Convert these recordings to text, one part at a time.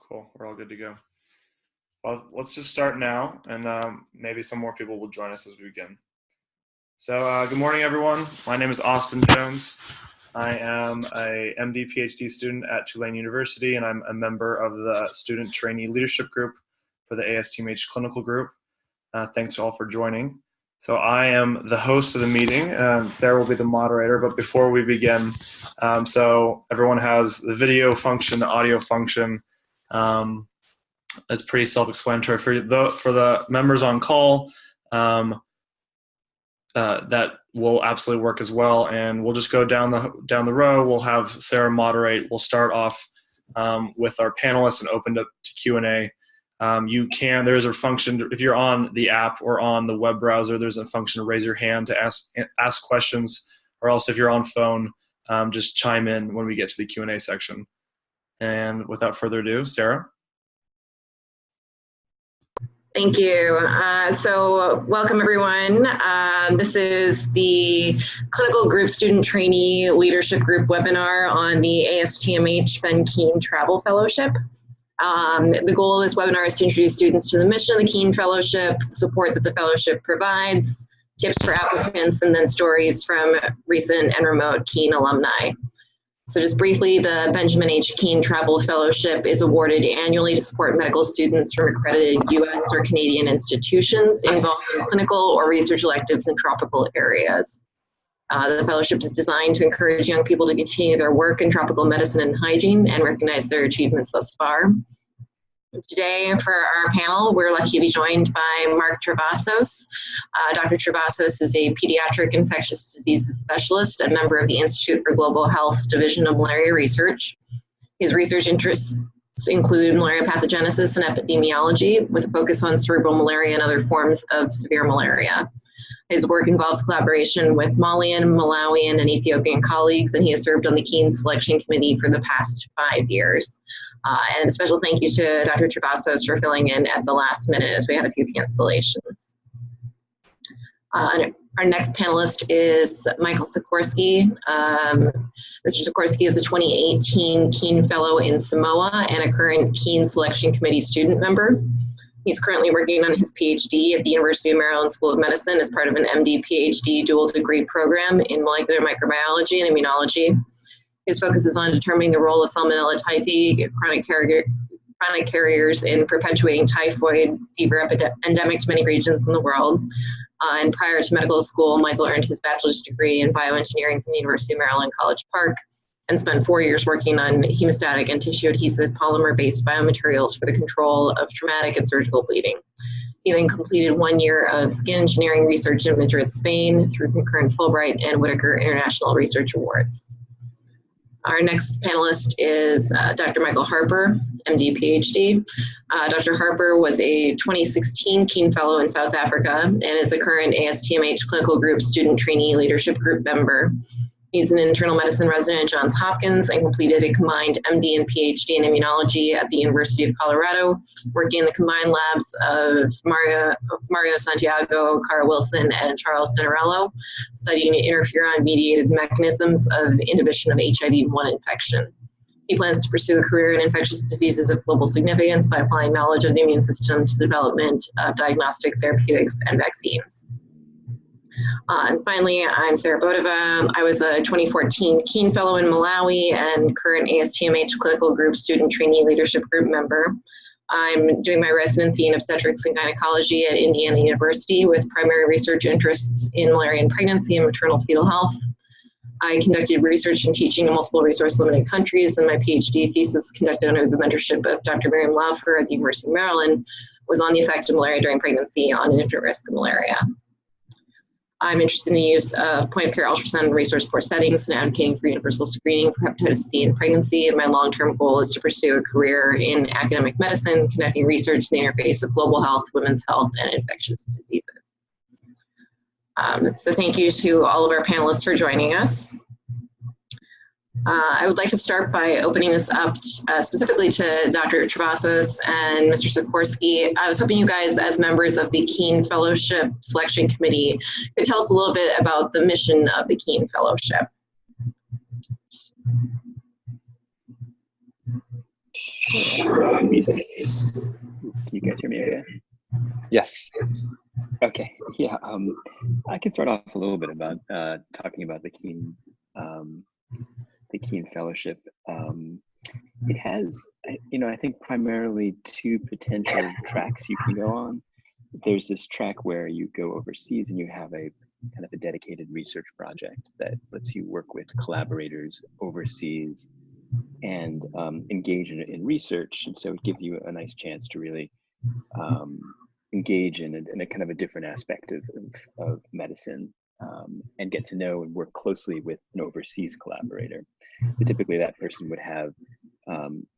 Cool. We're all good to go. Well, let's just start now, and maybe some more people will join us as we begin. So good morning, everyone. My name is Austin Jones. I am a MD PhD student at Tulane University, and I'm a member of the Student Trainee Leadership Group for the ASTMH Clinical Group. Thanks all for joining. So I am the host of the meeting. Sarah will be the moderator, but before we begin, so everyone has the video function, the audio function. It's pretty self-explanatory. For the members on call, that will absolutely work as well. And we'll just go down the row. We'll have Sarah moderate. We'll start off with our panelists and open up to Q&A. There's a function, if you're on the app or on the web browser, there's a function to raise your hand to ask questions, or else if you're on phone, just chime in when we get to the Q&A section. And without further ado, Sarah. Thank you. So welcome, everyone. This is the Clinical Group Student Trainee Leadership Group webinar on the ASTMH Kean Travel Fellowship. The goal of this webinar is to introduce students to the mission of the Kean Fellowship, the support that the fellowship provides, tips for applicants, and then stories from recent and remote Kean alumni. So just briefly, the Benjamin H. Kean Travel Fellowship is awarded annually to support medical students from accredited U.S. or Canadian institutions involved in clinical or research electives in tropical areas. The fellowship is designed to encourage young people to continue their work in tropical medicine and hygiene and recognize their achievements thus far. Today, for our panel, we're lucky to be joined by Mark Travassos. Dr. Travassos is a pediatric infectious diseases specialist and member of the Institute for Global Health's Division of Malaria Research. His research interests include malaria pathogenesis and epidemiology, with a focus on cerebral malaria and other forms of severe malaria. His work involves collaboration with Malian, Malawian, and Ethiopian colleagues, and he has served on the Kean Selection Committee for the past 5 years. And a special thank you to Dr. Travassos for filling in at the last minute as we had a few cancellations. Our next panelist is Michael Sikorski. Mr. Sikorski is a 2018 Kean Fellow in Samoa and a current Kean Selection Committee student member. He's currently working on his PhD at the University of Maryland School of Medicine as part of an MD PhD dual degree program in molecular microbiology and immunology. His focus is on determining the role of Salmonella typhi, chronic carriers in perpetuating typhoid fever endemic to many regions in the world. And prior to medical school, Michael earned his bachelor's degree in bioengineering from the University of Maryland College Park and spent 4 years working on hemostatic and tissue adhesive polymer-based biomaterials for the control of traumatic and surgical bleeding. He then completed 1 year of skin engineering research in Madrid, Spain through concurrent Fulbright and Whitaker International Research Awards. Our next panelist is Dr. Michael Harper, MD, PhD. Dr. Harper was a 2016 Kean Fellow in South Africa and is a current ASTMH Clinical Group Student Trainee Leadership Group member. He's an internal medicine resident at Johns Hopkins and completed a combined MD and PhD in immunology at the University of Colorado, working in the combined labs of Mario Santiago, Cara Wilson, and Charles Denarello, studying interferon-mediated mechanisms of inhibition of HIV-1 infection. He plans to pursue a career in infectious diseases of global significance by applying knowledge of the immune system to the development of diagnostic therapeutics and vaccines. And finally, I'm Sarah Boudova. I was a 2014 Kean Fellow in Malawi and current ASTMH Clinical Group Student Trainee Leadership Group member. I'm doing my residency in obstetrics and gynecology at Indiana University with primary research interests in malaria and pregnancy and maternal fetal health. I conducted research and teaching in multiple resource-limited countries, and my PhD thesis, conducted under the mentorship of Dr. Miriam Laufer at the University of Maryland, was on the effect of malaria during pregnancy on an infant risk of malaria. I'm interested in the use of point-of-care ultrasound in resource-poor settings and advocating for universal screening for hepatitis C in pregnancy, and my long-term goal is to pursue a career in academic medicine, conducting research in the interface of global health, women's health, and infectious diseases. So thank you to all of our panelists for joining us. I would like to start by opening this up specifically to Dr. Travassos and Mr. Sikorski. I was hoping you guys, as members of the Kean Fellowship Selection Committee, could tell us a little bit about the mission of the Kean Fellowship. Can you guys hear me okay? Yes. Okay, yeah, I can start off a little bit about talking about the Kean Fellowship. It has, I think primarily two potential tracks you can go on. There's this track where you go overseas and you have a kind of a dedicated research project that lets you work with collaborators overseas and engage in research. And so it gives you a nice chance to really engage in a kind of a different aspect of medicine and get to know and work closely with an overseas collaborator. So typically that person would have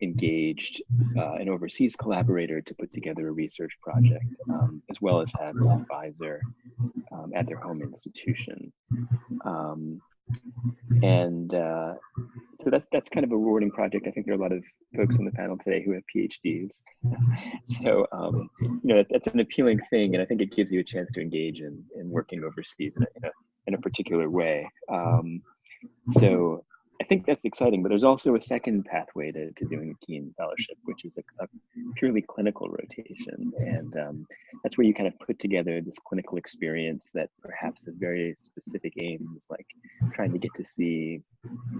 engaged an overseas collaborator to put together a research project, as well as have an advisor at their home institution. So that's kind of a rewarding project. I think there are a lot of folks on the panel today who have PhDs. So, that's an appealing thing. And I think it gives you a chance to engage in working overseas in a particular way. So I think that's exciting, but there's also a second pathway to doing the Kean Fellowship, which is a purely clinical rotation. And that's where you kind of put together this clinical experience that perhaps has very specific aims, like trying to get to see,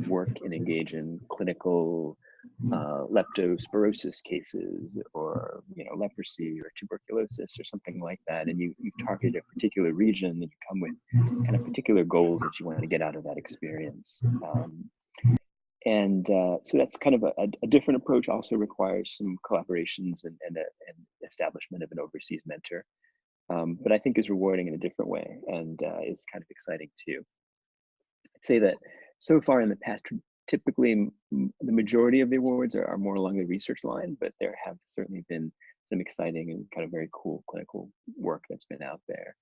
work and engage in clinical leptospirosis cases, or leprosy or tuberculosis or something like that. And you've targeted a particular region, and you come with kind of particular goals that you want to get out of that experience. So that's kind of a different approach. Also requires some collaborations and establishment of an overseas mentor, but I think is rewarding in a different way, and is kind of exciting too. I'd say that so far in the past, typically the majority of the awards are more along the research line, but there have certainly been some exciting and kind of very cool clinical work that's been out there.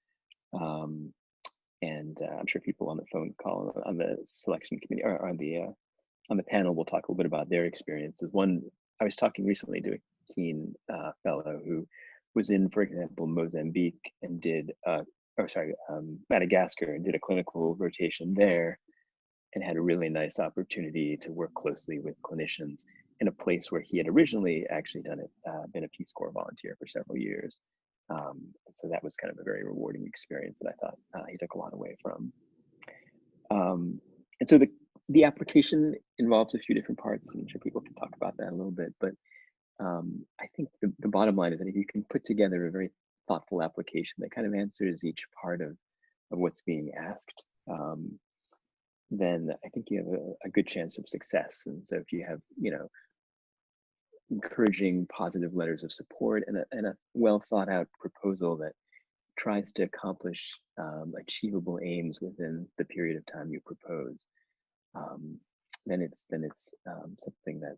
I'm sure people on the phone call on the selection committee or on the panel will talk a little bit about their experiences. I was talking recently to a Kean fellow who was in, for example, Mozambique and did, Madagascar, and did a clinical rotation there, and had a really nice opportunity to work closely with clinicians in a place where he had originally actually done it, been a Peace Corps volunteer for several years. And so that was kind of a very rewarding experience that I thought he took a lot away from. And so the application involves a few different parts. I'm sure people can talk about that a little bit, but I think the bottom line is that if you can put together a very thoughtful application that kind of answers each part of what's being asked, then I think you have a good chance of success. And so if you have, encouraging positive letters of support and a well thought out proposal that tries to accomplish achievable aims within the period of time you propose, then it's something that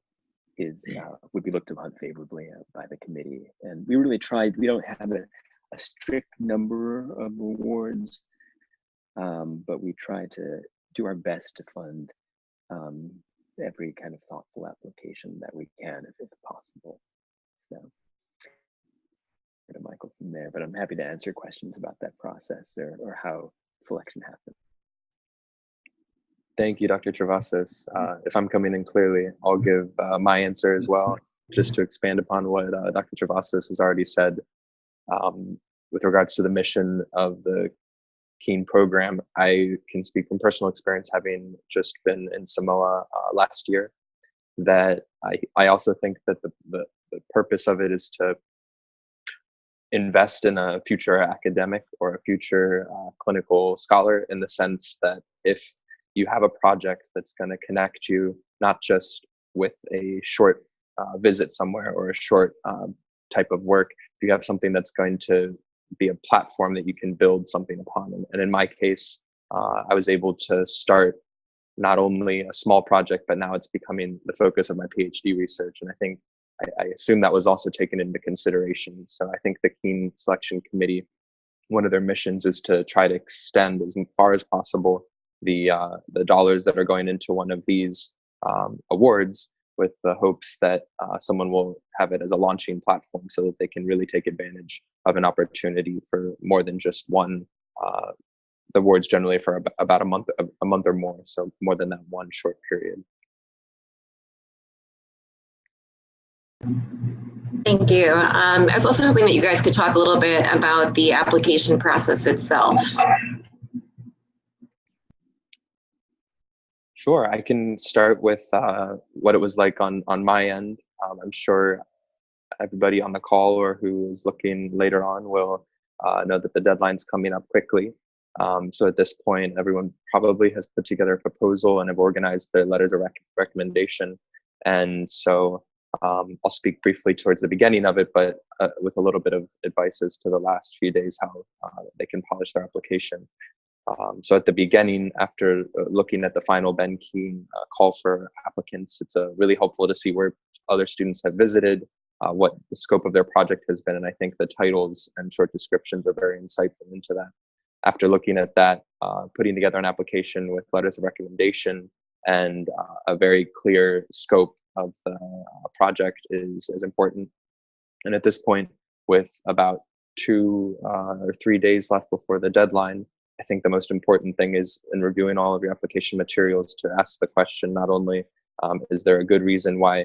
would be looked upon favorably by the committee. And we really tried. We don't have a strict number of awards, but we try to do our best to fund every kind of thoughtful application that we can, if possible. So, to Michael from there, but I'm happy to answer questions about that process or how selection happened. Thank you, Dr. Travassos. If I'm coming in clearly, I'll give my answer as well, just to expand upon what Dr. Travassos has already said. With regards to the mission of the Kean program, I can speak from personal experience, having just been in Samoa last year, that I also think that the purpose of it is to invest in a future academic or a future clinical scholar, in the sense that if you have a project that's going to connect you not just with a short visit somewhere or a short type of work, if you have something that's going to be a platform that you can build something upon. And in my case, I was able to start not only a small project, but now it's becoming the focus of my PhD research. And I think, I assume that was also taken into consideration. So I think the Kean Selection Committee, one of their missions is to try to extend as far as possible the dollars that are going into one of these awards, with the hopes that someone will have it as a launching platform so that they can really take advantage of an opportunity for more than just one. The awards generally for about a month or more, so more than that one short period. Thank you. I was also hoping that you guys could talk a little bit about the application process itself. Sure, I can start with what it was like on my end. I'm sure everybody on the call or who is looking later on will know that the deadline's coming up quickly. So at this point, everyone probably has put together a proposal and have organized their letters of recommendation. And so I'll speak briefly towards the beginning of it, but with a little bit of advice as to the last few days, how they can polish their application. So at the beginning, after looking at the final Ben Kean call for applicants, it's really helpful to see where other students have visited, what the scope of their project has been, and I think the titles and short descriptions are very insightful into that. After looking at that, putting together an application with letters of recommendation and a very clear scope of the project is important. And at this point, with about 2 or 3 days left before the deadline, I think the most important thing is in reviewing all of your application materials to ask the question, not only is there a good reason why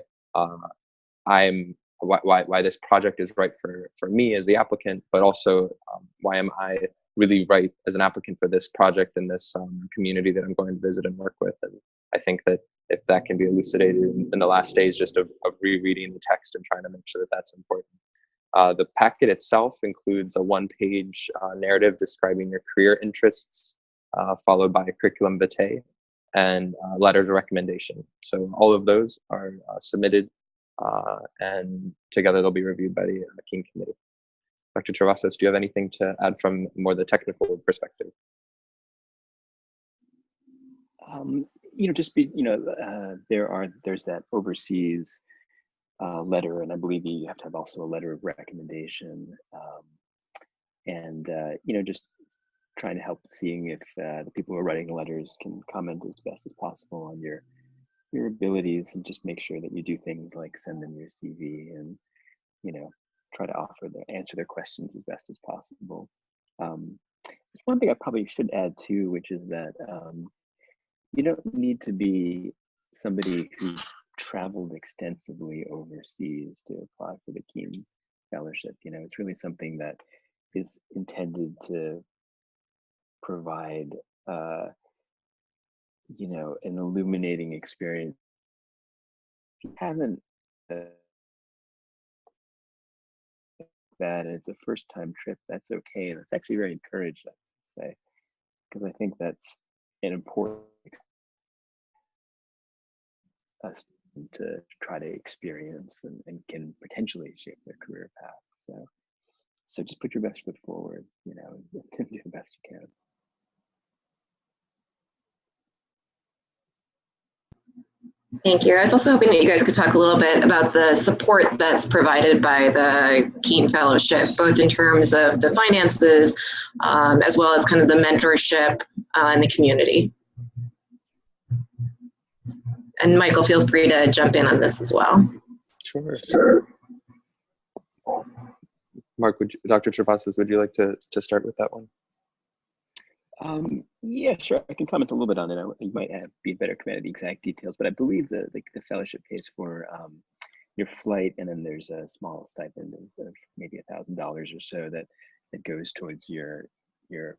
why this project is right for me as the applicant, but also why am I really right as an applicant for this project in this community that I'm going to visit and work with. And I think that if that can be elucidated in the last days just of rereading the text and trying to make sure that that's important. The packet itself includes a 1-page narrative describing your career interests, followed by a curriculum vitae and letters of recommendation. So all of those are submitted and together they'll be reviewed by the Kean committee. Dr. Travassos, do you have anything to add from more the technical perspective? There's that overseas letter, and I believe you have to have also a letter of recommendation, just trying to help seeing if the people who are writing letters can comment as best as possible on your abilities, and just make sure that you do things like send them your CV and try to answer their questions as best as possible. There's one thing I probably should add too, which is that you don't need to be somebody who's traveled extensively overseas to apply for the Kean Fellowship. It's really something that is intended to provide an illuminating experience. If you haven't that and it's a first-time trip, that's okay. And it's actually very encouraged, I would say, because I think that's an important us to try to experience and can potentially shape their career path. So just put your best foot forward, and do the best you can. Thank you. I was also hoping that you guys could talk a little bit about the support that's provided by the Kean Fellowship, both in terms of the finances, as well as kind of the mentorship in the community. And Michael, feel free to jump in on this as well. Sure. Mark, Dr. Travassos, would you like to start with that one? Yeah, sure. I can comment a little bit on it. You might be in better command of the exact details, but I believe the fellowship pays for your flight, and then there's a small stipend of maybe $1,000 or so that goes towards your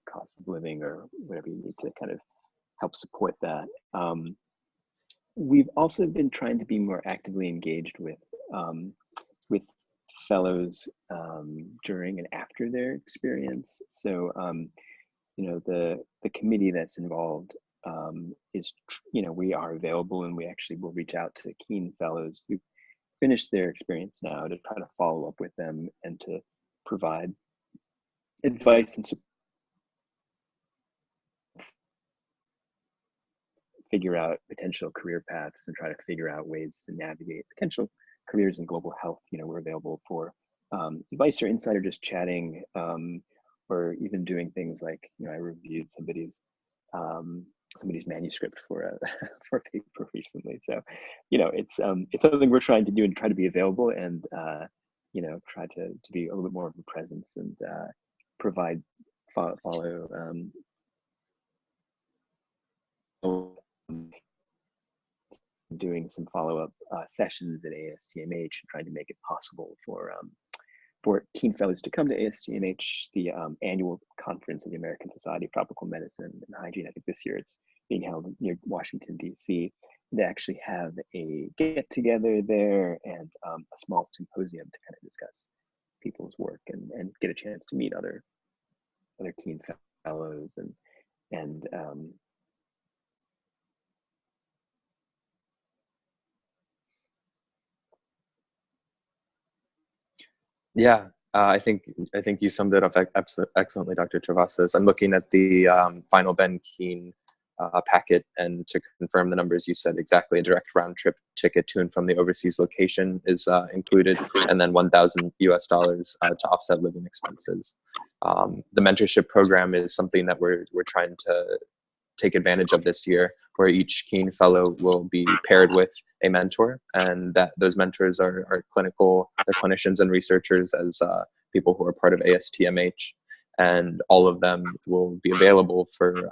cost of living or whatever you need to kind of help support that. We've also been trying to be more actively engaged with fellows during and after their experience. So the committee that's involved is, we are available, and we actually will reach out to Kean fellows who finished their experience now to try to follow up with them and to provide advice and figure out potential career paths and try to figure out ways to navigate potential careers in global health. We're available for advice or insight, or just chatting, or even doing things like, I reviewed somebody's manuscript for a paper recently. So, it's something we're trying to do and try to be available and try to be a little bit more of a presence and provide follow doing some follow-up sessions at ASTMH and trying to make it possible for Kean Fellows to come to ASTMH, the annual conference of the American Society of Tropical Medicine and Hygiene. I think this year it's being held near Washington, D.C. To actually have a get-together there and a small symposium to kind of discuss people's work and get a chance to meet other Kean Fellows and Yeah, I think you summed it up excellently, Dr. Travassos. I'm looking at the final Ben Kean packet, and to confirm the numbers you said exactly, a direct round trip ticket to and from the overseas location is included, and then $1,000 to offset living expenses. The mentorship program is something that we're trying to take advantage of this year, where each Kean Fellow will be paired with a mentor, and that those mentors are clinicians and researchers as people who are part of ASTMH, and all of them will be available for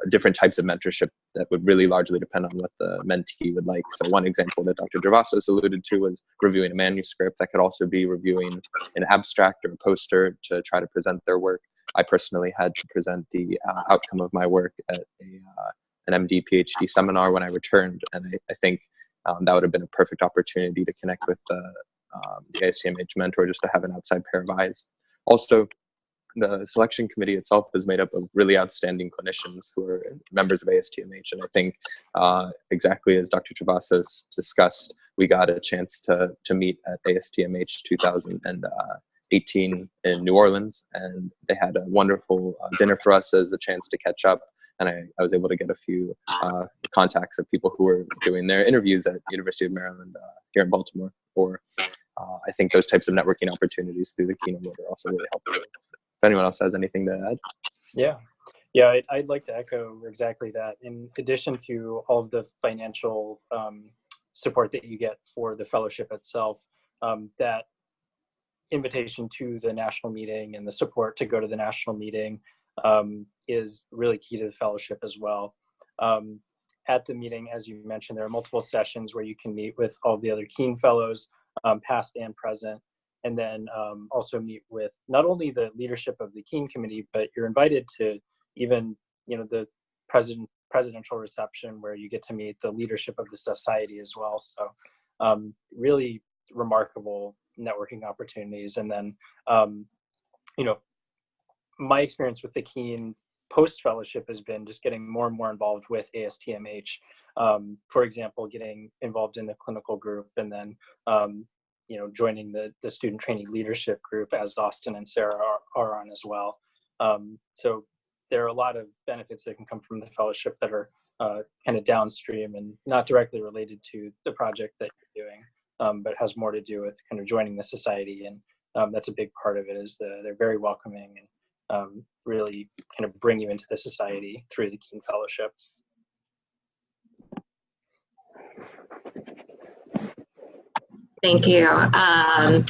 different types of mentorship that would really largely depend on what the mentee would like. So one example that Dr. Travassos alluded to was reviewing a manuscript. That could also be reviewing an abstract or a poster to try to present their work. I personally had to present the outcome of my work at an MD PhD seminar when I returned, and I think that would have been a perfect opportunity to connect with the ASTMH mentor, just to have an outside pair of eyes. Also, the selection committee itself is made up of really outstanding clinicians who are members of ASTMH, and I think exactly as Dr. Travassos discussed, we got a chance to meet at ASTMH 2018 in New Orleans, and they had a wonderful dinner for us as a chance to catch up, and I was able to get a few contacts of people who were doing their interviews at University of Maryland here in Baltimore. Or I think those types of networking opportunities through the Kean Award are also really helpful. If anyone else has anything to add. Yeah, I'd like to echo exactly that. In addition to all of the financial support that you get for the fellowship itself, that invitation to the national meeting and the support to go to the national meeting is really key to the fellowship as well. At the meeting, as you mentioned, there are multiple sessions where you can meet with all the other Kean Fellows, past and present, and then also meet with not only the leadership of the Kean Committee, but you're invited to even, the presidential reception where you get to meet the leadership of the society as well. So really remarkable networking opportunities. And then, my experience with the Kean post-fellowship has been just getting more and more involved with ASTMH. For example, getting involved in the clinical group, and then joining the student training leadership group, as Austin and Sarah are on as well. So there are a lot of benefits that can come from the fellowship that are kind of downstream and not directly related to the project that you're doing, but has more to do with kind of joining the society. And that's a big part of it, is they're very welcoming and really kind of bring you into the society through the Kean Fellowship. Thank you. I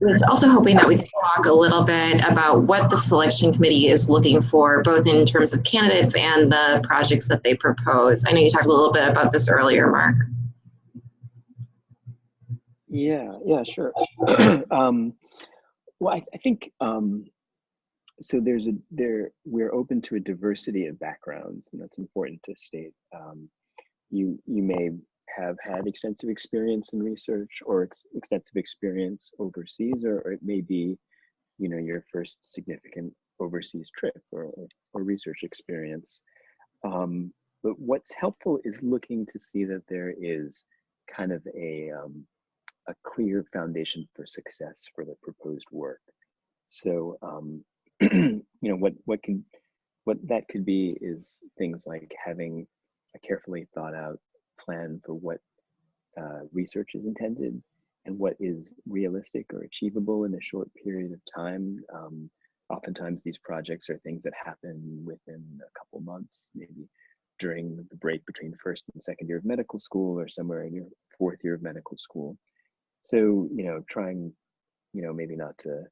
was also hoping that we could talk a little bit about what the selection committee is looking for, both in terms of candidates and the projects that they propose. I know you talked a little bit about this earlier, Mark. Yeah, sure. Well, I think so. We're open to a diversity of backgrounds, and that's important to state. You may have had extensive experience in research or extensive experience overseas, or it may be, your first significant overseas trip or research experience. But what's helpful is looking to see that there is kind of a clear foundation for success for the proposed work. So, what that could be is things like having a carefully thought out plan for what research is intended and what is realistic or achievable in a short period of time. Oftentimes these projects are things that happen within a couple months, maybe during the break between first and second year of medical school, or somewhere in your fourth year of medical school. So, trying, maybe not to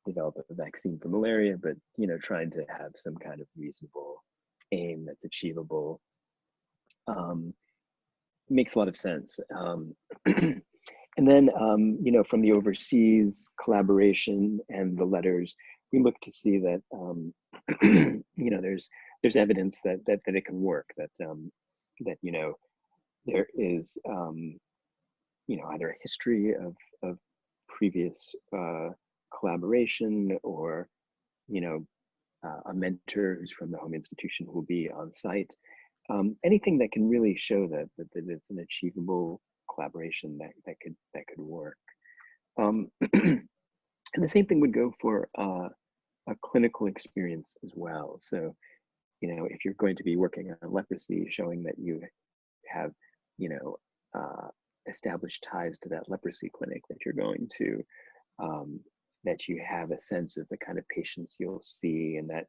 develop a vaccine for malaria, but, trying to have some kind of reasonable aim that's achievable. makes a lot of sense. And then, you know, from the overseas collaboration and the letters, we look to see that, you know, there's evidence that it can work, that, you know, there is, you know, either a history of previous collaboration, or, you know, a mentor who's from the home institution who will be on site. Anything that can really show that it's an achievable collaboration that could work. And the same thing would go for a clinical experience as well. So, you know, if you're going to be working on leprosy, showing that you have, you know, established ties to that leprosy clinic that you're going to, that you have a sense of the kind of patients you'll see, and that,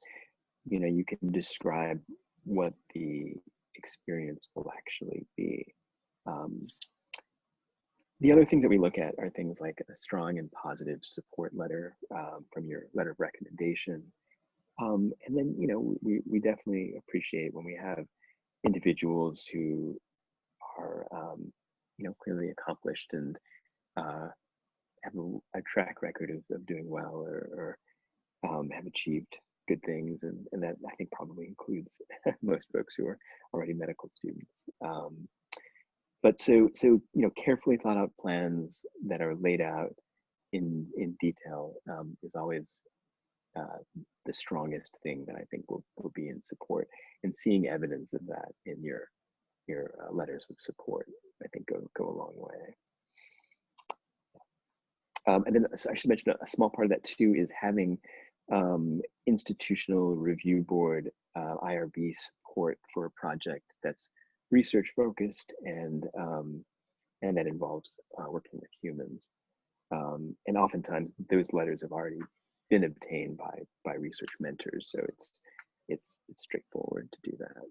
you know, you can describe what the experience will actually be. The other things that we look at are things like a strong and positive support letter from your letter of recommendation. And then, you know, we definitely appreciate when we have individuals who are, you know, clearly accomplished and have a track record of doing well, or have achieved good things, and that I think probably includes most folks who are already medical students. But so you know, carefully thought out plans that are laid out in detail is always the strongest thing that I think will be in support, and seeing evidence of that in your letters of support, I think go a long way. And then, so I should mention a small part of that too is having institutional review board IRB support for a project that's research focused and that involves working with humans. And oftentimes those letters have already been obtained by research mentors, so it's straightforward to do that.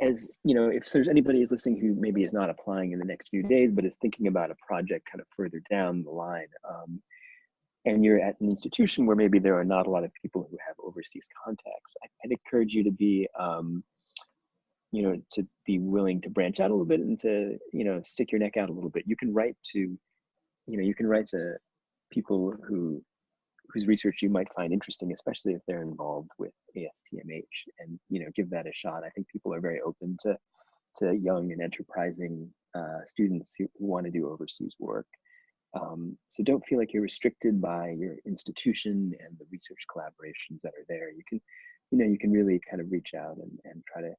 As you know, if there's anybody who's listening who maybe is not applying in the next few days, but is thinking about a project kind of further down the line, and you're at an institution where maybe there are not a lot of people who have overseas contacts, I'd encourage you to be, you know, to be willing to branch out a little bit and to, you know, stick your neck out a little bit. You can write to, you know, you can write to people whose research you might find interesting, especially if they're involved with ASTMH, and, you know, give that a shot. I think people are very open to young and enterprising students who want to do overseas work. So don't feel like you're restricted by your institution and the research collaborations that are there. You can, you know, you can really kind of reach out and try to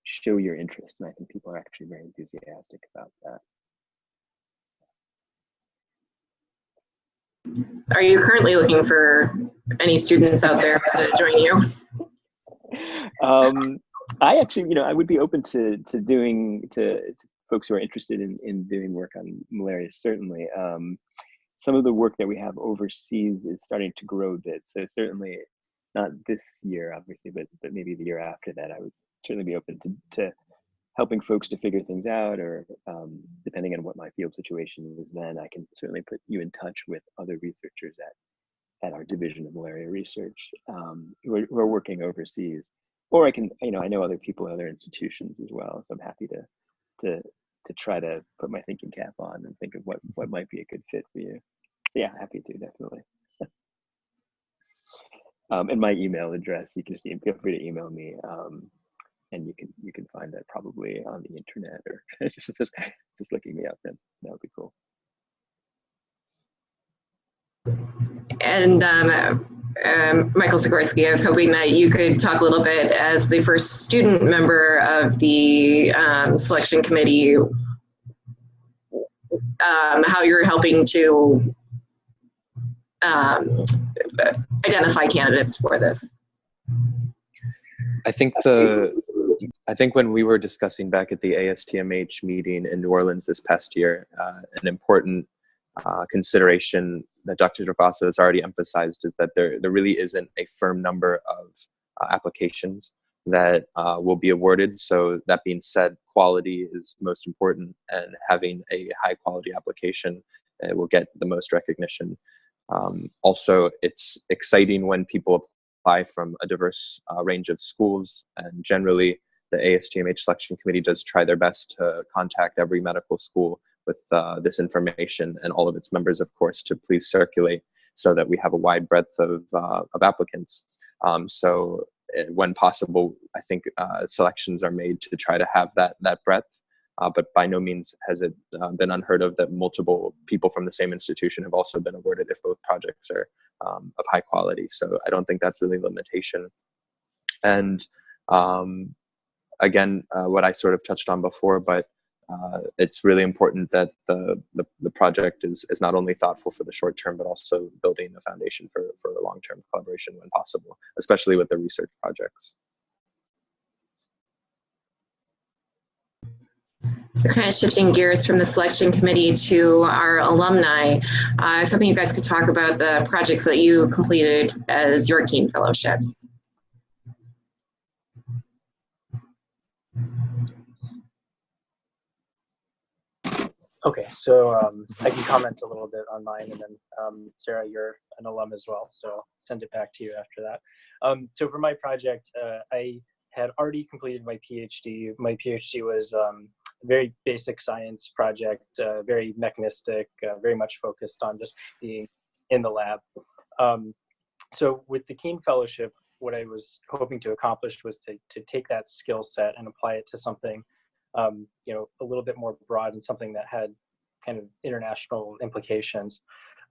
show your interest. And I think people are actually very enthusiastic about that. Are you currently looking for any students out there to join you? I actually, you know, I would be open to folks who are interested in doing work on malaria, certainly. Some of the work that we have overseas is starting to grow a bit. So certainly not this year, obviously, but maybe the year after that, I would certainly be open to helping folks to figure things out, or depending on what my field situation is, then I can certainly put you in touch with other researchers at our Division of Malaria Research who are working overseas. Or I can, you know, I know other people at other institutions as well, so I'm happy to try to put my thinking cap on and think of what might be a good fit for you. So yeah, happy to, definitely. And my email address, you can just feel free to email me, and you can find that probably on the internet, or just looking me up. Then that would be cool. And Michael Sikorski, I was hoping that you could talk a little bit as the first student member of the selection committee, how you're helping to identify candidates for this. I think when we were discussing back at the ASTMH meeting in New Orleans this past year, an important consideration that Dr. Travasso has already emphasized is that there really isn't a firm number of applications that will be awarded. So that being said, quality is most important, and having a high quality application will get the most recognition. Also, it's exciting when people apply from a diverse range of schools, and generally the ASTMH selection committee does try their best to contact every medical school with this information, and all of its members, of course, to please circulate so that we have a wide breadth of applicants. So when possible, I think selections are made to try to have that breadth, but by no means has it been unheard of that multiple people from the same institution have also been awarded if both projects are of high quality. So I don't think that's really a limitation. And again, what I sort of touched on before, but it's really important that the project is not only thoughtful for the short term, but also building a foundation for a long-term collaboration when possible, especially with the research projects. So kind of shifting gears from the selection committee to our alumni, I was hoping you guys could talk about the projects that you completed as your Kean Fellowships. Okay, so I can comment a little bit on mine, and then Sarah, you're an alum as well, so I'll send it back to you after that. So for my project, I had already completed my PhD. My PhD was a very basic science project, very mechanistic, very much focused on just being in the lab. So with the Kean Fellowship, what I was hoping to accomplish was to take that skill set and apply it to something you know, a little bit more broad and something that had kind of international implications.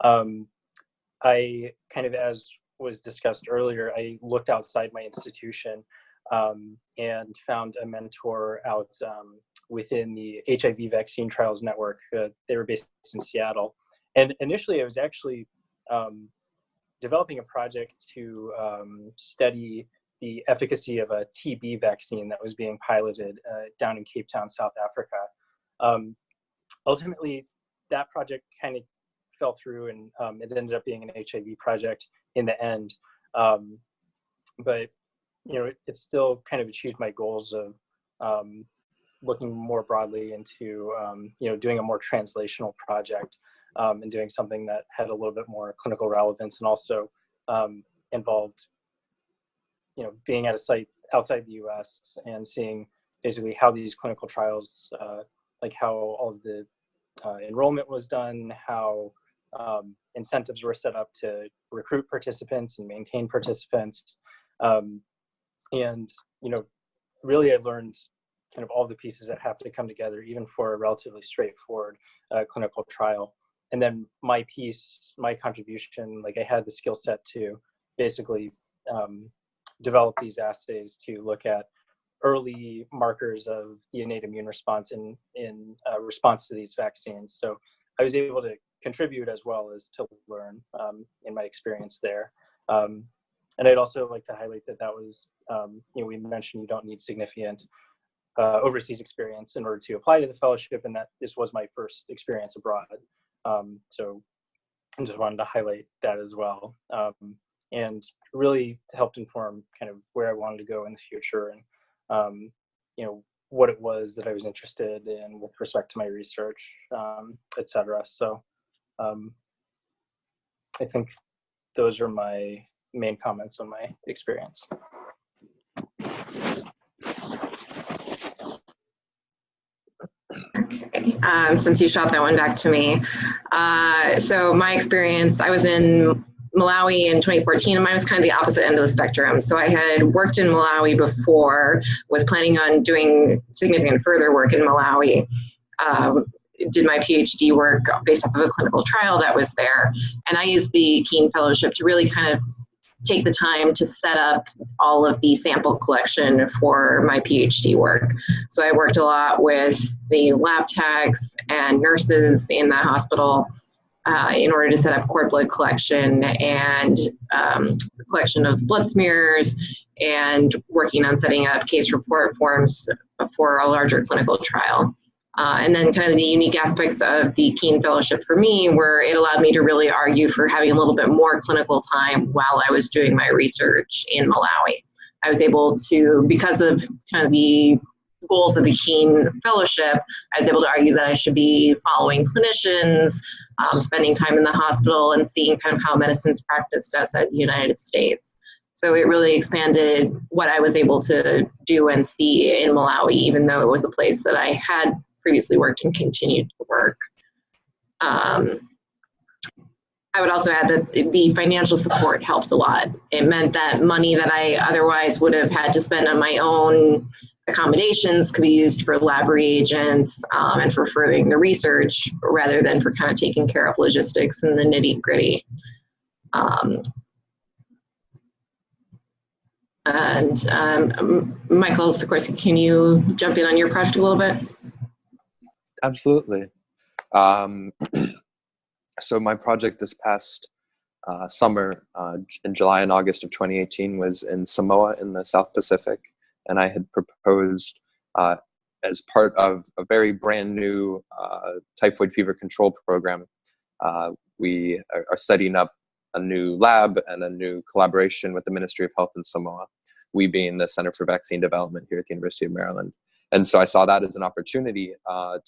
I kind of, as was discussed earlier, I looked outside my institution and found a mentor out within the HIV vaccine trials network. They were based in Seattle. And initially I was actually developing a project to study the efficacy of a TB vaccine that was being piloted down in Cape Town, South Africa. Ultimately, that project kind of fell through, and it ended up being an HIV project in the end. But you know, it still kind of achieved my goals of looking more broadly into you know, doing a more translational project and doing something that had a little bit more clinical relevance, and also involved, you know, being at a site outside the US and seeing basically how these clinical trials, like how all of the enrollment was done, how incentives were set up to recruit participants and maintain participants. And, you know, really I learned kind of all the pieces that have to come together, even for a relatively straightforward clinical trial. And then my piece, my contribution, like I had the skill set to basically develop these assays to look at early markers of the innate immune response in response to these vaccines. So I was able to contribute as well as to learn in my experience there. And I'd also like to highlight that that was, you know, we mentioned you don't need significant overseas experience in order to apply to the fellowship, and that this was my first experience abroad. So I just wanted to highlight that as well. And really helped inform kind of where I wanted to go in the future, and you know, what it was that I was interested in with respect to my research, etc. So I think those are my main comments on my experience. Okay. Since you shot that one back to me. So my experience, I was in Malawi in 2014, and mine was kind of the opposite end of the spectrum. So I had worked in Malawi before, was planning on doing significant further work in Malawi. Did my PhD work based off of a clinical trial that was there. And I used the Kean Fellowship to really kind of take the time to set up all of the sample collection for my PhD work. So I worked a lot with the lab techs and nurses in the hospital in order to set up cord blood collection and collection of blood smears, and working on setting up case report forms for a larger clinical trial. And then kind of the unique aspects of the Kean Fellowship for me were it allowed me to really argue for having a little bit more clinical time while I was doing my research in Malawi. I was able to, because of kind of the goals of the Kean Fellowship, I was able to argue that I should be following clinicians, spending time in the hospital, and seeing kind of how medicine's practiced outside the United States. So it really expanded what I was able to do and see in Malawi, even though it was a place that I had previously worked and continued to work. I would also add that the financial support helped a lot. It meant that money that I otherwise would have had to spend on my own accommodations could be used for lab reagents and for furthering the research rather than for kind of taking care of logistics and the nitty-gritty. Michael Sikorski, can you jump in on your project a little bit? Absolutely. So my project this past summer, in July and August of 2018, was in Samoa in the South Pacific. And I had proposed, as part of a very brand new typhoid fever control program, we are setting up a new lab and a new collaboration with the Ministry of Health in Samoa, we being the Center for Vaccine Development here at the University of Maryland. And so I saw that as an opportunity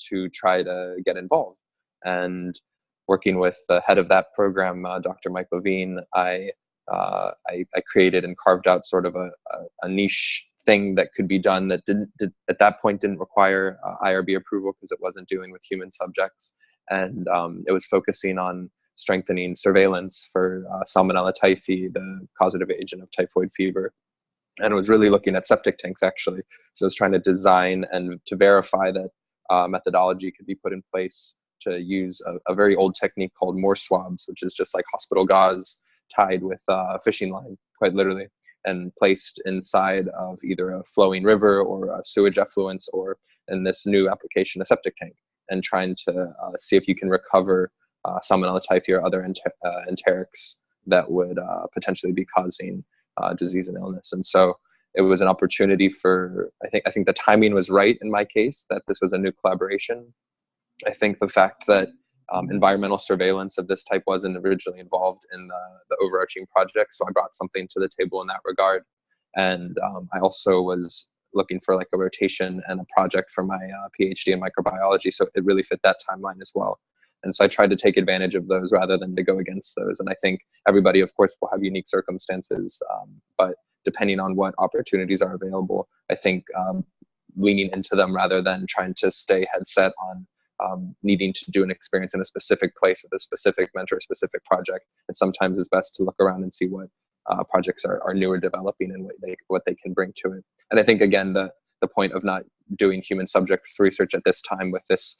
to try to get involved. And working with the head of that program, Dr. Mike Levine, I created and carved out sort of a niche thing that could be done that at that point didn't require IRB approval because it wasn't dealing with human subjects. And it was focusing on strengthening surveillance for Salmonella typhi, the causative agent of typhoid fever. And it was really looking at septic tanks, actually. So I was trying to design and to verify that methodology could be put in place to use a very old technique called Morse swabs, which is just like hospital gauze tied with a fishing line, quite literally, and placed inside of either a flowing river or a sewage effluence, or in this new application, a septic tank, and trying to see if you can recover Salmonella typhi or other enterics that would potentially be causing disease and illness. And so it was an opportunity for, I think the timing was right in my case, that this was a new collaboration. I think the fact that environmental surveillance of this type wasn't originally involved in the overarching project, so I brought something to the table in that regard. And I also was looking for like a rotation and a project for my PhD in microbiology, so it really fit that timeline as well. And so I tried to take advantage of those rather than to go against those. And I think everybody, of course, will have unique circumstances, but depending on what opportunities are available, I think leaning into them rather than trying to stay head set on needing to do an experience in a specific place with a specific mentor, a specific project. And sometimes it's best to look around and see what projects are new or developing and what they can bring to it. And I think, again, the point of not doing human subject research at this time with this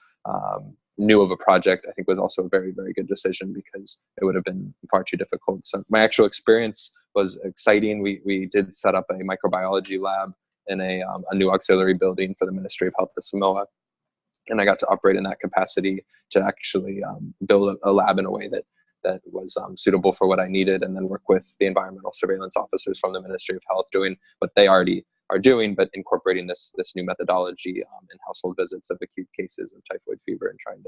new of a project, I think was also a very, very good decision, because it would have been far too difficult. So my actual experience was exciting. We did set up a microbiology lab in a new auxiliary building for the Ministry of Health of Samoa. And I got to operate in that capacity to actually build a lab in a way that was suitable for what I needed, and then work with the environmental surveillance officers from the Ministry of Health doing what they already are doing, but incorporating this new methodology in household visits of acute cases of typhoid fever, and trying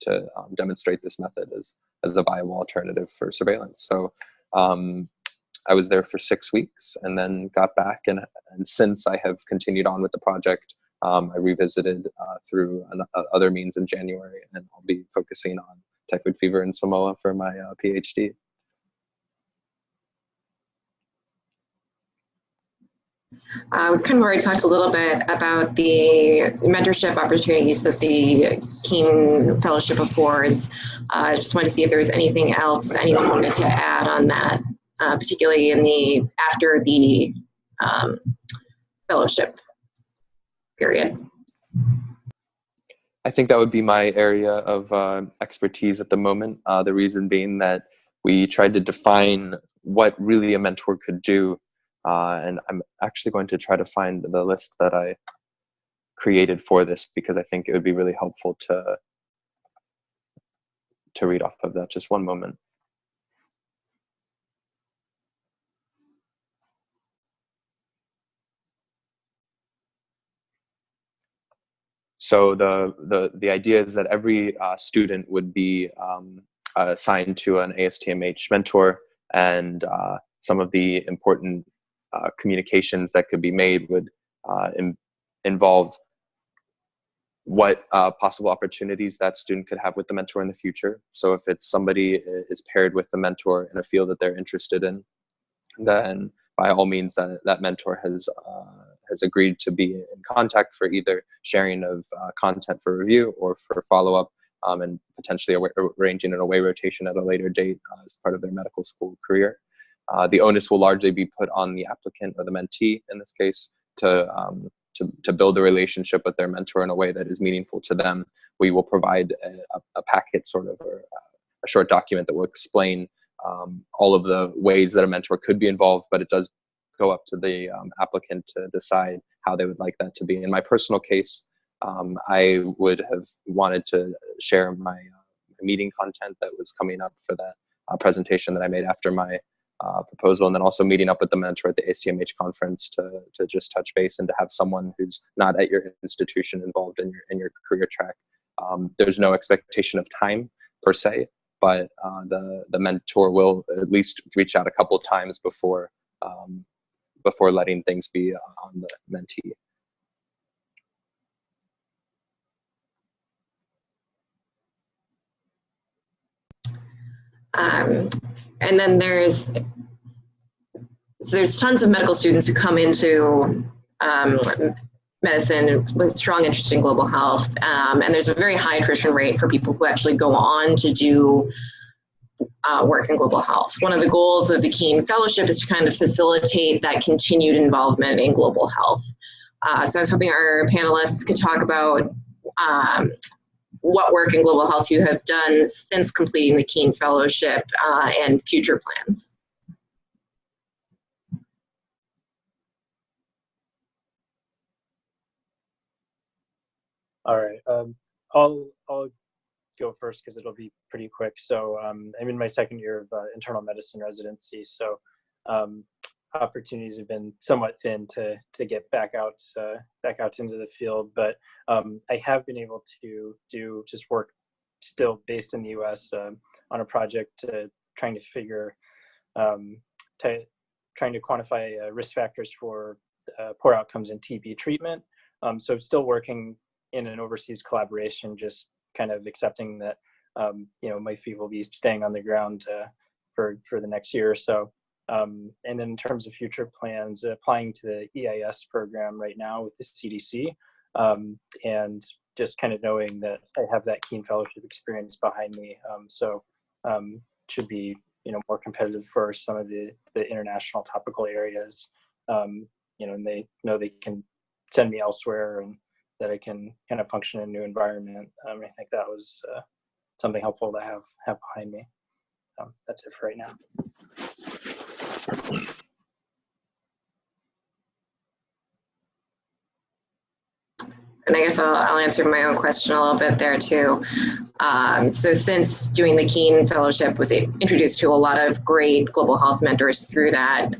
to demonstrate this method as a viable alternative for surveillance. So I was there for 6 weeks and then got back, and since I have continued on with the project. I revisited through other means in January, and I'll be focusing on typhoid fever in Samoa for my PhD. We kind of already talked a little bit about the mentorship opportunities that the Kean Fellowship affords. I just wanted to see if there was anything else anyone wanted to add on that, particularly after the fellowship period. I think that would be my area of expertise at the moment. The reason being that we tried to define what really a mentor could do. And I'm actually going to try to find the list that I created for this, because I think it would be really helpful to read off of that. Just one moment. So the idea is that every student would be assigned to an ASTMH mentor, and some of the important communications that could be made would involve what possible opportunities that student could have with the mentor in the future. So if it's somebody is paired with the mentor in a field that they're interested in, then by all means, that mentor has agreed to be in contact for either sharing of content for review or for follow-up, and potentially arranging an away rotation at a later date as part of their medical school career. The onus will largely be put on the applicant or the mentee in this case to build a relationship with their mentor in a way that is meaningful to them. We will provide a packet, sort of, or a short document that will explain all of the ways that a mentor could be involved, but it does go up to the applicant to decide how they would like that to be. In my personal case, I would have wanted to share my meeting content that was coming up for that presentation that I made after my proposal, and then also meeting up with the mentor at the ASTMH conference to just touch base and to have someone who's not at your institution involved in your career track. There's no expectation of time per se, but the mentor will at least reach out a couple of times before letting things be on the mentee. And then there's tons of medical students who come into medicine with strong interest in global health, and there's a very high attrition rate for people who actually go on to do work in global health. One of the goals of the Kean Fellowship is to kind of facilitate that continued involvement in global health. So I was hoping our panelists could talk about what work in global health you have done since completing the Kean Fellowship and future plans. All right, I'll go first because it'll be pretty quick. So I'm in my second year of internal medicine residency, so opportunities have been somewhat thin to get back out into the field, but I have been able to do just work still based in the U.S. On a project trying to figure trying to quantify risk factors for poor outcomes in TB treatment. So I'm still working in an overseas collaboration, just kind of accepting that my feet will be staying on the ground for the next year or so. And then in terms of future plans, applying to the EIS program right now with the CDC, and just kind of knowing that I have that Kean Fellowship experience behind me, so should be more competitive for some of the international topical areas, and they know they can send me elsewhere and that I can kind of function in a new environment. I think that was something helpful to have behind me. That's it for right now. And I guess I'll answer my own question a little bit there too. So since doing the Kean Fellowship, was introduced to a lot of great global health mentors through that.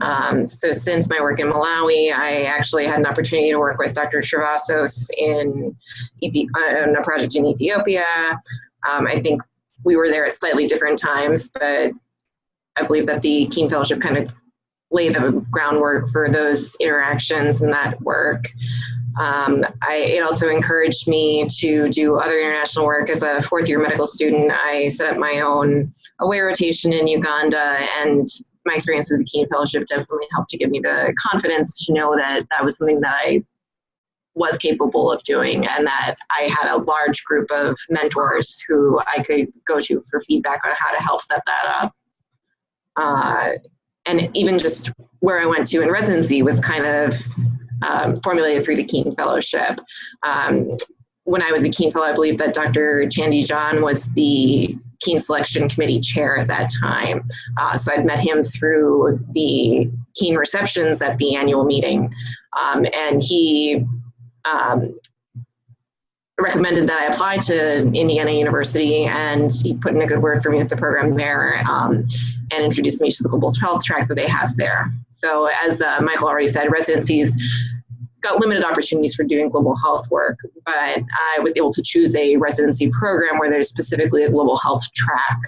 So since my work in Malawi, I actually had an opportunity to work with Dr. Travassos on a project in Ethiopia. I think we were there at slightly different times, but I believe that the Kean Fellowship kind of laid the groundwork for those interactions and that work. It also encouraged me to do other international work. As a fourth-year medical student, I set up my own away rotation in Uganda, and my experience with the Kean Fellowship definitely helped to give me the confidence to know that that was something that I was capable of doing, and that I had a large group of mentors who I could go to for feedback on how to help set that up. And even just where I went to in residency was kind of formulated through the Kean Fellowship. When I was a Kean Fellow, I believe that Dr. Chandy John was the Kean Selection Committee chair at that time. So I'd met him through the Kean receptions at the annual meeting. And he recommended that I apply to Indiana University, and he put in a good word for me with the program there, and introduced me to the global health track that they have there. So as Michael already said, residencies got limited opportunities for doing global health work, but I was able to choose a residency program where there's specifically a global health track.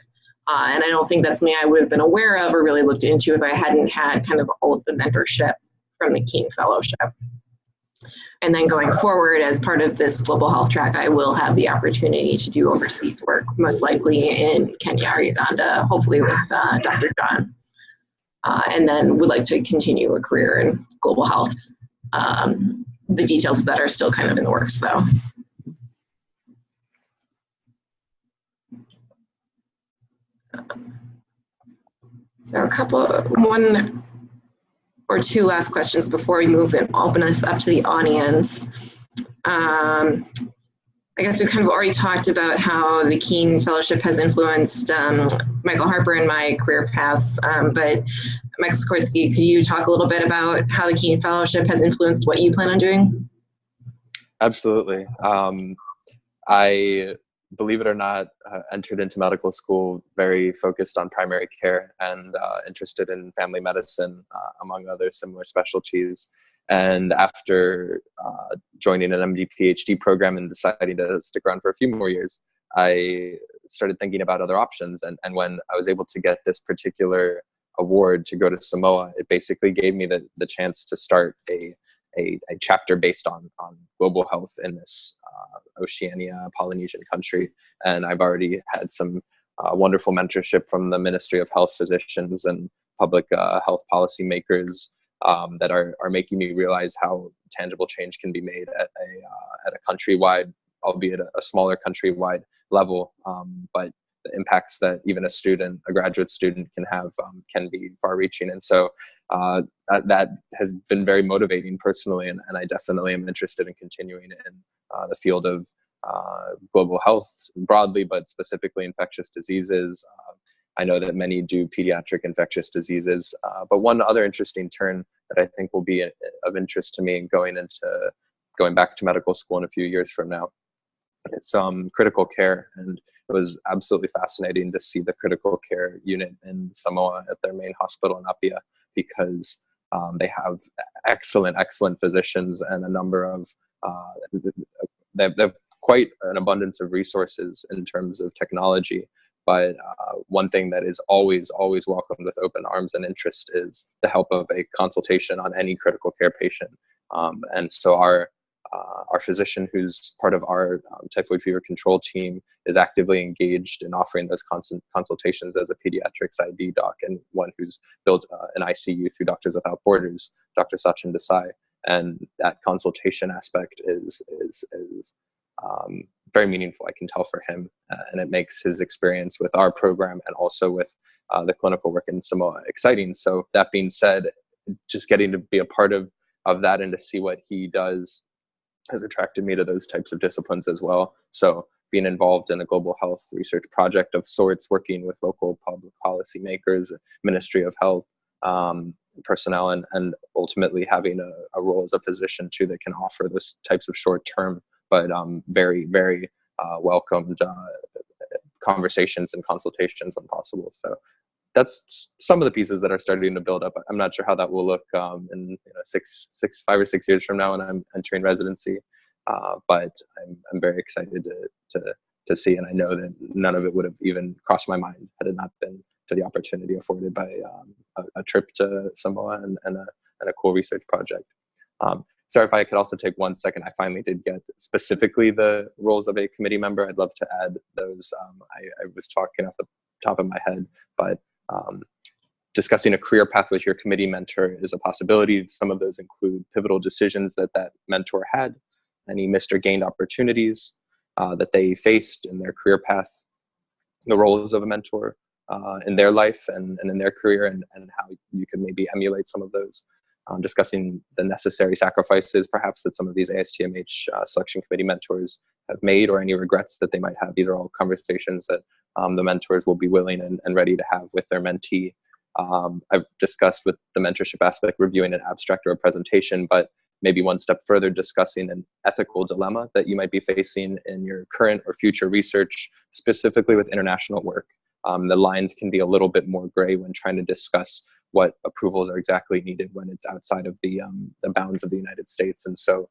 And I don't think that's something I would have been aware of or really looked into if I hadn't had kind of all of the mentorship from the Kean Fellowship. And then going forward, as part of this global health track, I will have the opportunity to do overseas work, most likely in Kenya or Uganda, hopefully with Dr. John. and then would like to continue a career in global health. The details of that are still kind of in the works, though. So one or two last questions before we move and open us up to the audience. I guess we kind of already talked about how the Kean Fellowship has influenced Michael Harper and my career paths, but Michael Sikorski, could you talk a little bit about how the Kean Fellowship has influenced what you plan on doing? Absolutely. I, believe it or not, entered into medical school very focused on primary care and interested in family medicine, among other similar specialties. And after joining an MD PhD program and deciding to stick around for a few more years, I started thinking about other options. And when I was able to get this particular award to go to Samoa, it basically gave me the chance to start a chapter based on global health in this Oceania, Polynesian country. And I've already had some wonderful mentorship from the Ministry of Health physicians and public health policy makers that are making me realize how tangible change can be made at a countrywide, albeit a smaller countrywide level. But the impacts that even a graduate student can have can be far-reaching. And so that has been very motivating personally, and I definitely am interested in continuing in the field of global health broadly, but specifically infectious diseases. I know that many do pediatric infectious diseases, but one other interesting turn that I think will be of interest to me going back to medical school in a few years from now, it's critical care. And it was absolutely fascinating to see the critical care unit in Samoa at their main hospital in Apia, because they have excellent physicians and a number of they have quite an abundance of resources in terms of technology. But one thing that is always welcomed with open arms and interest is the help of a consultation on any critical care patient. And so our physician, who's part of our typhoid fever control team, is actively engaged in offering those consultations as a pediatrics ID doc, and one who's built an ICU through Doctors Without Borders, Dr. Sachin Desai. And that consultation aspect is very meaningful, I can tell, for him, and it makes his experience with our program and also with the clinical work in Samoa exciting. So that being said, just getting to be a part of that and to see what he does has attracted me to those types of disciplines as well. So being involved in a global health research project of sorts, working with local public policy makers, Ministry of Health personnel, and ultimately having a role as a physician too that can offer those types of short-term but very welcomed conversations and consultations when possible. So that's some of the pieces that are starting to build up. I'm not sure how that will look in 5 or 6 years from now when I'm entering residency, but I'm very excited to see, and I know that none of it would have even crossed my mind had it not been for the opportunity afforded by a trip to Samoa and a cool research project. Sorry, if I could also take 1 second. I finally did get specifically the roles of a committee member. I'd love to add those. I was talking off the top of my head, but discussing a career path with your committee mentor is a possibility. Some of those include pivotal decisions that mentor had, any missed or gained opportunities that they faced in their career path, the roles of a mentor in their life and in their career, and how you can maybe emulate some of those. Discussing the necessary sacrifices perhaps that some of these ASTMH selection committee mentors have made, or any regrets that they might have. These are all conversations that the mentors will be willing and ready to have with their mentee. I've discussed with the mentorship aspect reviewing an abstract or a presentation, but maybe one step further, discussing an ethical dilemma that you might be facing in your current or future research, specifically with international work. The lines can be a little bit more gray when trying to discuss what approvals are exactly needed when it's outside of the bounds of the United States. And so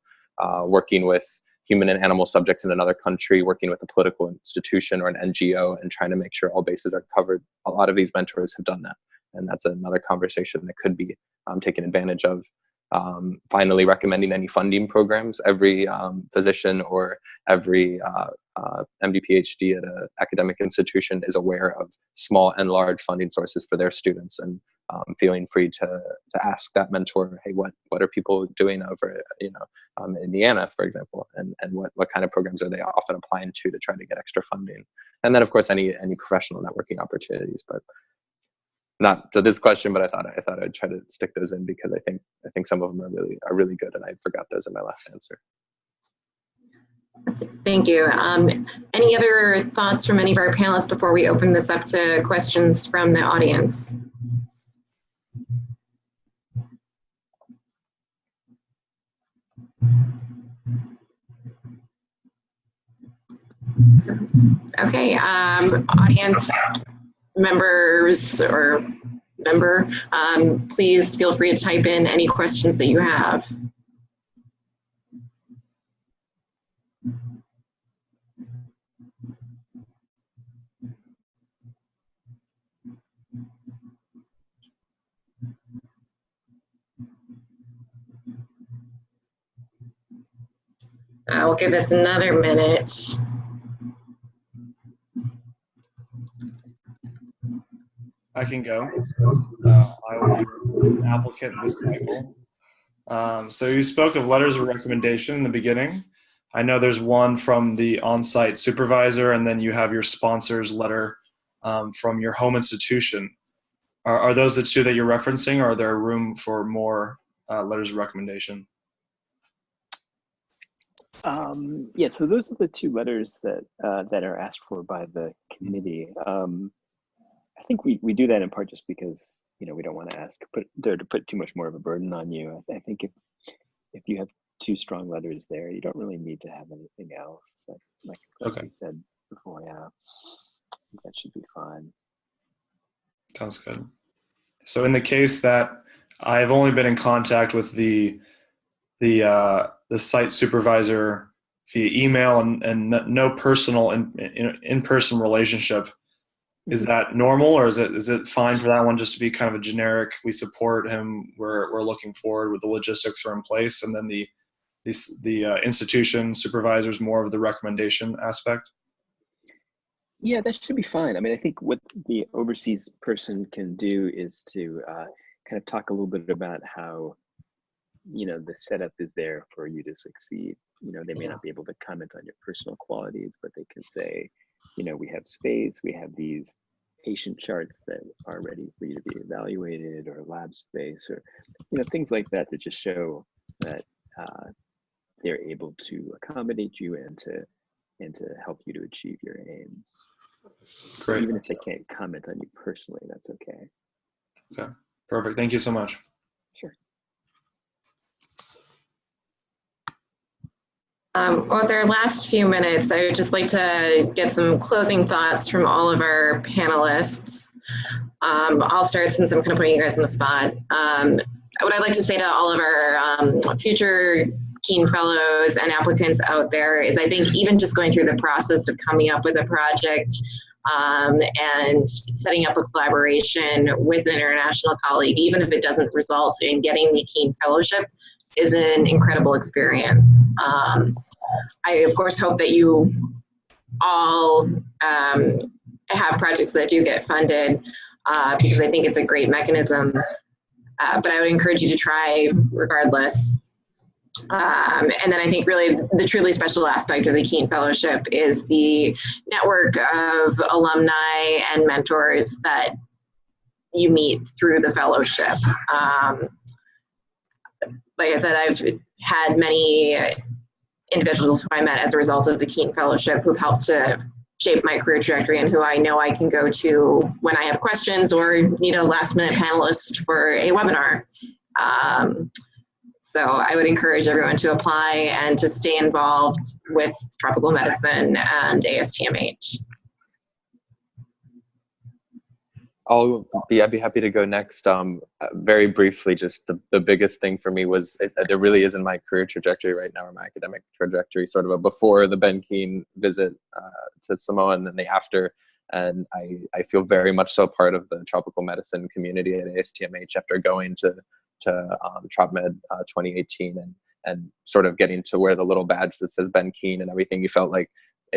working with human and animal subjects in another country, working with a political institution or an NGO, and trying to make sure all bases are covered. A lot of these mentors have done that. And that's another conversation that could be taken advantage of. Finally, recommending any funding programs. Every physician or every MD PhD at an academic institution is aware of small and large funding sources for their students. And feeling free to ask that mentor, hey, what are people doing over, Indiana, for example, and what kind of programs are they often applying to try to get extra funding? And then of course any professional networking opportunities, but not to this question, but I thought I'd try to stick those in because I think some of them are really good, and I forgot those in my last answer. Thank you. Any other thoughts from any of our panelists before we open this up to questions from the audience? Okay, audience members or member, please feel free to type in any questions that you have. We'll give this another minute. I can go. I will be an applicant this cycle. So you spoke of letters of recommendation in the beginning. I know there's one from the on-site supervisor, and then you have your sponsor's letter from your home institution. Are those the two that you're referencing, or are there room for more letters of recommendation? Yeah, so those are the two letters that that are asked for by the committee. I think we do that in part just because we don't want to put too much more of a burden on you. I think if you have two strong letters there, you don't really need to have anything else. Like we said before, yeah, I think that should be fine. Sounds good. So in the case that I've only been in contact with the site supervisor via email and no personal in-person relationship, is that normal, or is it fine for that one just to be kind of a generic, we support him, we're looking forward with the logistics are in place, and then the institution supervisors more of the recommendation aspect? Yeah, that should be fine. I mean, I think what the overseas person can do is to kind of talk a little bit about how the setup is there for you to succeed. They may not be able to comment on your personal qualities, but they can say, we have space, we have these patient charts that are ready for you to be evaluated, or lab space, or things like that just show that they're able to accommodate you and to help you to achieve your aims. Great. Even if they can't comment on you personally, that's okay. Okay, perfect. Thank you so much. Sure. Well, with our last few minutes, I would just like to get some closing thoughts from all of our panelists. I'll start since I'm kind of putting you guys on the spot. What I'd like to say to all of our future Kean Fellows and applicants out there is, I think even just going through the process of coming up with a project and setting up a collaboration with an international colleague, even if it doesn't result in getting the Kean Fellowship, is an incredible experience. I, of course, hope that you all have projects that do get funded because I think it's a great mechanism, but I would encourage you to try regardless. And then I think really the truly special aspect of the Kean Fellowship is the network of alumni and mentors that you meet through the fellowship. Like I said, I've had many individuals who I met as a result of the Kean Fellowship who've helped to shape my career trajectory, and who I know I can go to when I have questions or need a last minute panelist for a webinar. So I would encourage everyone to apply and to stay involved with tropical medicine and ASTMH. I'd be happy to go next. Very briefly, just the biggest thing for me was there really is in my career trajectory right now, or my academic trajectory, sort of a before the Ben Kean visit to Samoa, and then the after. And I feel very much so part of the tropical medicine community at ASTMH after going to TropMed 2018 and sort of getting to wear the little badge that says Ben Kean and everything. You felt like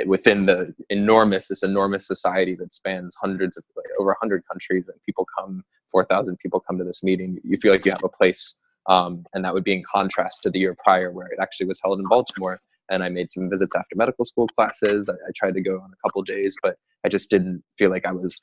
within this enormous society that spans hundreds of, like, over 100 countries, and people come, 4,000 people come to this meeting, you feel like you have a place. And that would be in contrast to the year prior, where it actually was held in Baltimore. And I made some visits after medical school classes. I tried to go on a couple days, but I just didn't feel like I was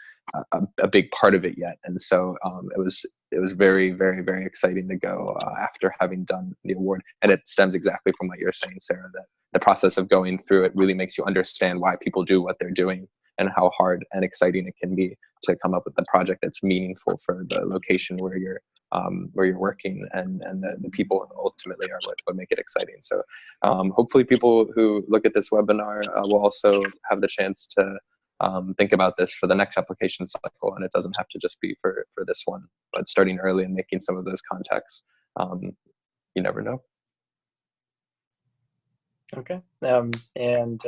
a big part of it yet. And so it was very, very, very exciting to go after having done the award. And it stems exactly from what you're saying, Sarah, that the process of going through it really makes you understand why people do what they're doing, and how hard and exciting it can be to come up with a project that's meaningful for the location where you're working, and the people ultimately are what make it exciting. So hopefully people who look at this webinar will also have the chance to think about this for the next application cycle, and it doesn't have to just be for this one, but starting early and making some of those contacts. You never know. Okay, and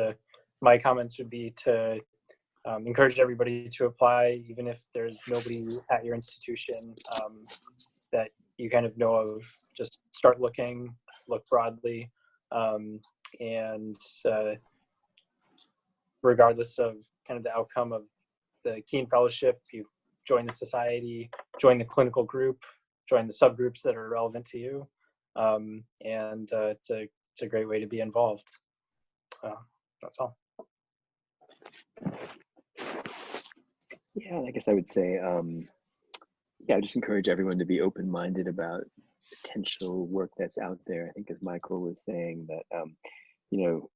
my comments would be to encourage everybody to apply, even if there's nobody at your institution that you kind of know of. Just start looking, look broadly, and regardless of kind of the outcome of the Kean Fellowship, you join the society, join the clinical group, join the subgroups that are relevant to you, and it's a great way to be involved. That's all. Yeah, I guess I would say, yeah, I just encourage everyone to be open-minded about potential work that's out there. I think, as Michael was saying, that you know,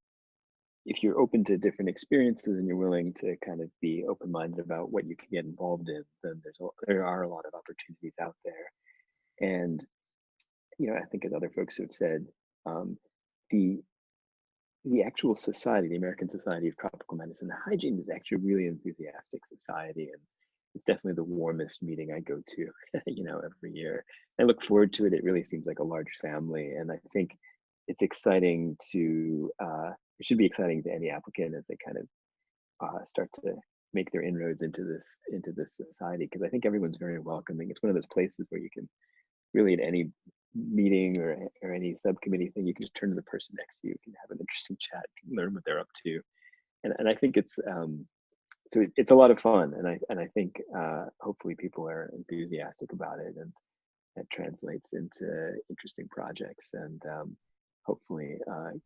if you're open to different experiences and you're willing to kind of be open-minded about what you can get involved in, then there are a lot of opportunities out there. And you know, I think, as other folks have said, the actual society, the American Society of Tropical Medicine and Hygiene, is actually a really enthusiastic society, and it's definitely the warmest meeting I go to, you know, every year. I look forward to it. It really seems like a large family, and I think it's exciting to, it should be exciting to any applicant as they kind of start to make their inroads into this society, because I think everyone's very welcoming. It's one of those places where you can really, at any meeting or any subcommittee thing, you can just turn to the person next to you, you can have an interesting chat, learn what they're up to, and I think it's so it's a lot of fun, and I think hopefully people are enthusiastic about it, and that translates into interesting projects, and hopefully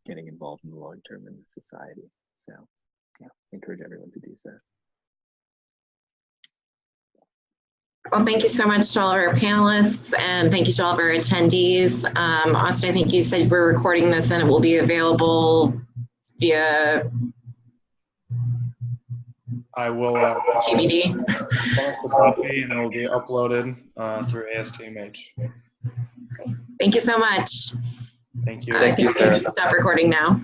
getting involved in the long term in the society. So yeah, I encourage everyone to do so. Well, thank you so much to all of our panelists, and thank you to all of our attendees. Austin, I think you said we're recording this and it will be available via I will TBD. send the copy, and it will be uploaded through ASTMH. Thank you so much. Thank you. I think we can stop recording now.